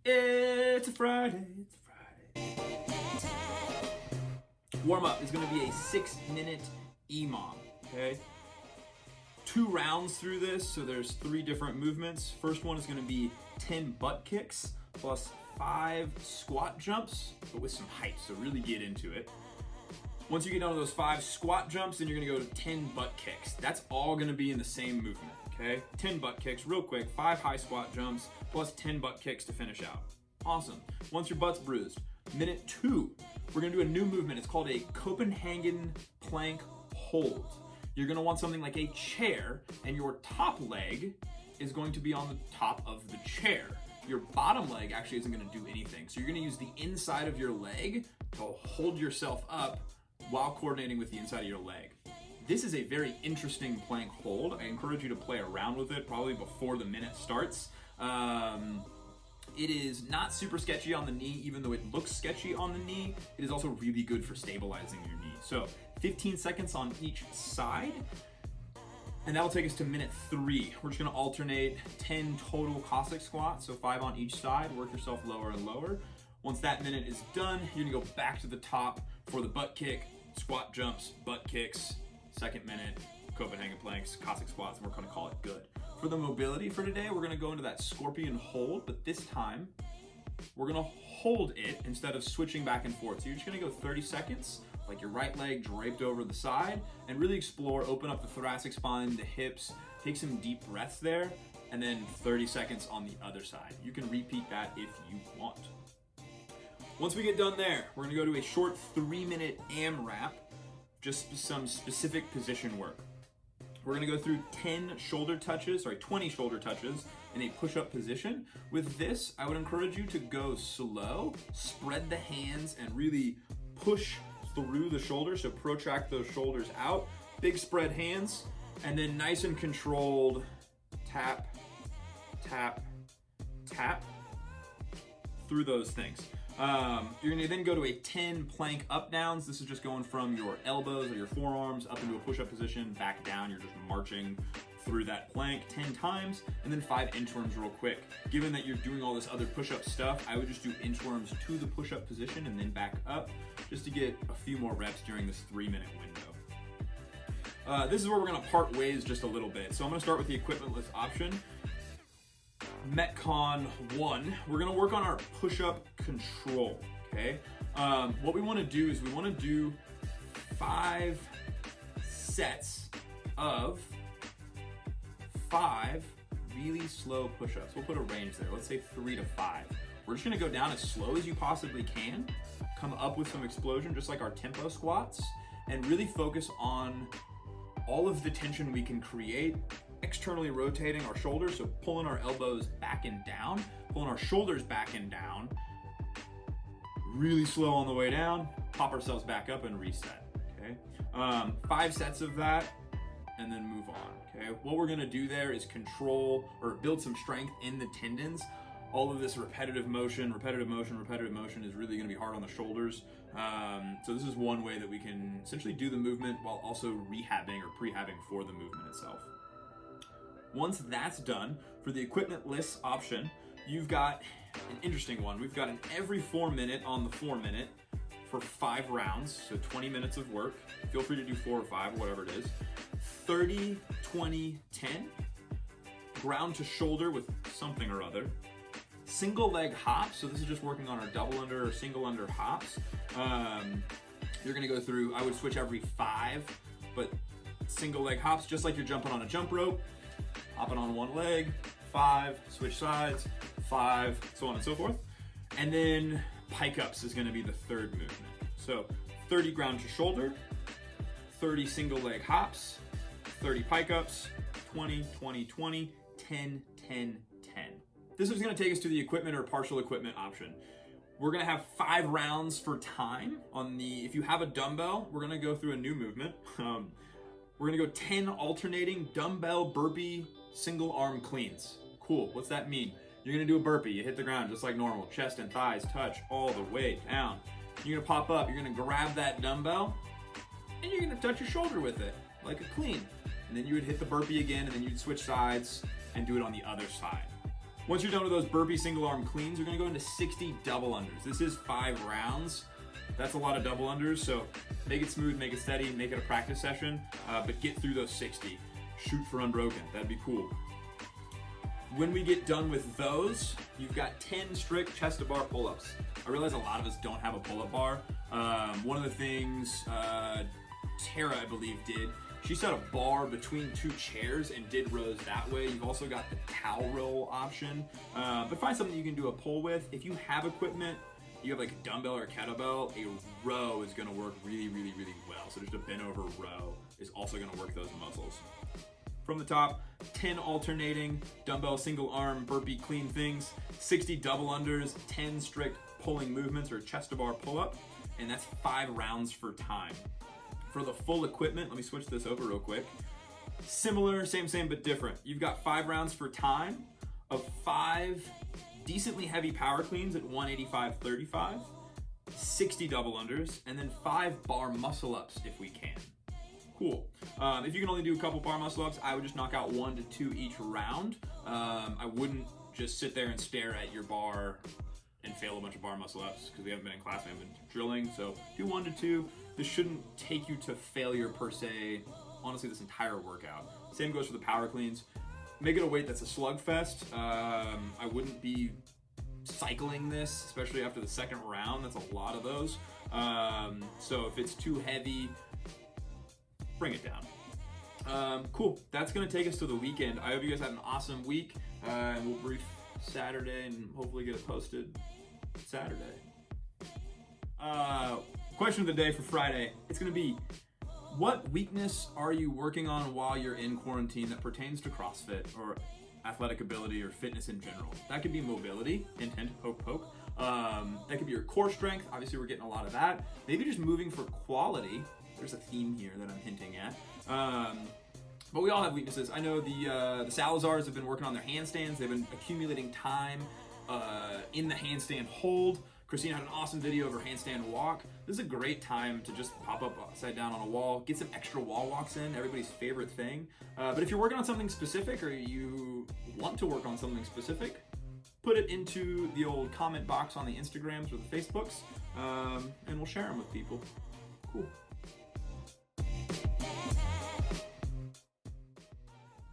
It's a Friday, it's a Friday. Warm up is gonna be a 6-minute EMOM, okay? 2 rounds through this, so there's 3 different movements. First one is gonna be 10 butt kicks plus 5 squat jumps, but with some height, so really get into it. Once you get down to those 5 squat jumps, then you're gonna go to 10 butt kicks. That's all gonna be in the same movement, okay? 10 butt kicks, real quick, 5 high squat jumps, plus 10 butt kicks to finish out. Awesome. Once your butt's bruised, minute 2, we're gonna do a new movement. It's called a Copenhagen Planck hold. You're gonna want something like a chair, and your top leg is going to be on the top of the chair. Your bottom leg actually isn't gonna do anything. So you're gonna use the inside of your leg to hold yourself up while coordinating with the inside of your leg. This is a very interesting plank hold. I encourage you to play around with it probably before the minute starts. It is not super sketchy on the knee, even though it looks sketchy on the knee. It is also really good for stabilizing your knee. So 15 seconds on each side. And that'll take us to minute 3. We're just gonna alternate 10 total Cossack squats, so 5 on each side, work yourself lower and lower. Once that minute is done, you're gonna go back to the top for the butt kick, squat jumps, butt kicks, 2nd minute, Copenhagen planks, Cossack squats, and we're gonna call it good. For the mobility for today, we're gonna go into that scorpion hold, but this time, we're gonna hold it instead of switching back and forth. So you're just gonna go 30 seconds, like your right leg draped over the side, and really explore, open up the thoracic spine, the hips, take some deep breaths there, and then 30 seconds on the other side. You can repeat that if you want. Once we get done there, we're gonna go to a short 3-minute AMRAP, just some specific position work. We're gonna go through 20 shoulder touches in a push-up position. With this, I would encourage you to go slow, spread the hands, and really push through the shoulders, so protract those shoulders out, big spread hands, and then nice and controlled tap, tap, tap through those things. You're gonna then go to a 10 plank up downs. This is just going from your elbows or your forearms up into a push-up position, back down. You're just marching through that plank 10 times, and then 5 inchworms real quick. Given that you're doing all this other push-up stuff, I would just do inchworms to the push-up position and then back up, just to get a few more reps during this 3-minute window. This is where we're gonna part ways just a little bit. So I'm gonna start with the equipmentless option. Metcon 1, we're gonna work on our push-up control, okay? What we wanna do is we wanna do 5 sets of 5 really slow push-ups. We'll put a range there, let's say 3 to 5. We're just gonna go down as slow as you possibly can, come up with some explosion, just like our tempo squats, and really focus on all of the tension we can create, externally rotating our shoulders, so pulling our elbows back and down, pulling our shoulders back and down, really slow on the way down, pop ourselves back up and reset, okay? 5 sets of that, and then move on, okay? What we're gonna do there is control or build some strength in the tendons. All of this repetitive motion is really gonna be hard on the shoulders. So this is one way that we can essentially do the movement while also rehabbing or prehabbing for the movement itself. Once that's done, for the equipmentless option, you've got an interesting one. We've got an every 4 minute on the 4 minute for 5 rounds, so 20 minutes of work. Feel free to do 4 or 5, or whatever it is. 30, 20, 10. Ground to shoulder with something or other. Single leg hops, so this is just working on our double under or single under hops. You're gonna go through, I would switch every 5, but single leg hops, just like you're jumping on a jump rope. Hopping on one leg, 5, switch sides, 5, so on and so forth. And then pike ups is gonna be the 3rd movement. So 30 ground to shoulder, 30 single leg hops, 30 pike ups, 20, 20, 20, 10, 10, 10. This is gonna take us to the equipment or partial equipment option. We're gonna have 5 rounds for time on the, if you have a dumbbell, we're gonna go through a new movement. We're gonna go 10 alternating dumbbell burpee single arm cleans. Cool, what's that mean? You're gonna do a burpee, you hit the ground just like normal, chest and thighs touch all the way down. You're gonna pop up, you're gonna grab that dumbbell, and you're gonna touch your shoulder with it, like a clean. And then you would hit the burpee again, and then you'd switch sides and do it on the other side. Once you're done with those burpee single arm cleans, you're gonna go into 60 double unders. This is 5 rounds. That's a lot of double unders, so make it smooth, make it steady, make it a practice session, but get through those 60. Shoot for unbroken, that'd be cool. When we get done with those, you've got 10 strict chest to bar pull-ups. I realize a lot of us don't have a pull-up bar. One of the things Tara, I believe, did, she set a bar between 2 chairs and did rows that way. You've also got the towel roll option, but find something you can do a pull with. If you have equipment, you have like a dumbbell or a kettlebell, a row is gonna work really, really, really well. So just a bent over row is also gonna work those muscles. From the top, 10 alternating dumbbell single arm burpee clean things, 60 double unders, 10 strict pulling movements or chest to bar pull up, and that's 5 rounds for time. For the full equipment, let me switch this over real quick. Similar, same, but different. You've got 5 rounds for time of 5 decently heavy power cleans at 185/35, 60 double unders, and then 5 bar muscle ups if we can. Cool. If you can only do a couple bar muscle ups, I would just knock out 1 to 2 each round. I wouldn't just sit there and stare at your bar and fail a bunch of bar muscle ups because we haven't been in class, we haven't been drilling. So do 1 to 2. This shouldn't take you to failure per se, honestly, this entire workout. Same goes for the power cleans. Make it a weight that's a slugfest. I wouldn't be cycling this, especially after the second round. That's a lot of those. So if it's too heavy, bring it down. Cool. That's going to take us to the weekend. I hope you guys had an awesome week. And we'll brief Saturday and hopefully get it posted Saturday. Question of the day for Friday. It's going to be, what weakness are you working on while you're in quarantine that pertains to CrossFit or athletic ability or fitness in general? That could be mobility, hint, hint, poke, poke. That could be your core strength. Obviously, we're getting a lot of that. Maybe just moving for quality. There's a theme here that I'm hinting at. But we all have weaknesses. I know the Salazars have been working on their handstands. They've been accumulating time in the handstand hold. Christina had an awesome video of her handstand walk. This is a great time to just pop up upside down on a wall, get some extra wall walks in, everybody's favorite thing. But if you're working on something specific or you want to work on something specific, put it into the old comment box on the Instagrams or the Facebooks, and we'll share them with people. Cool.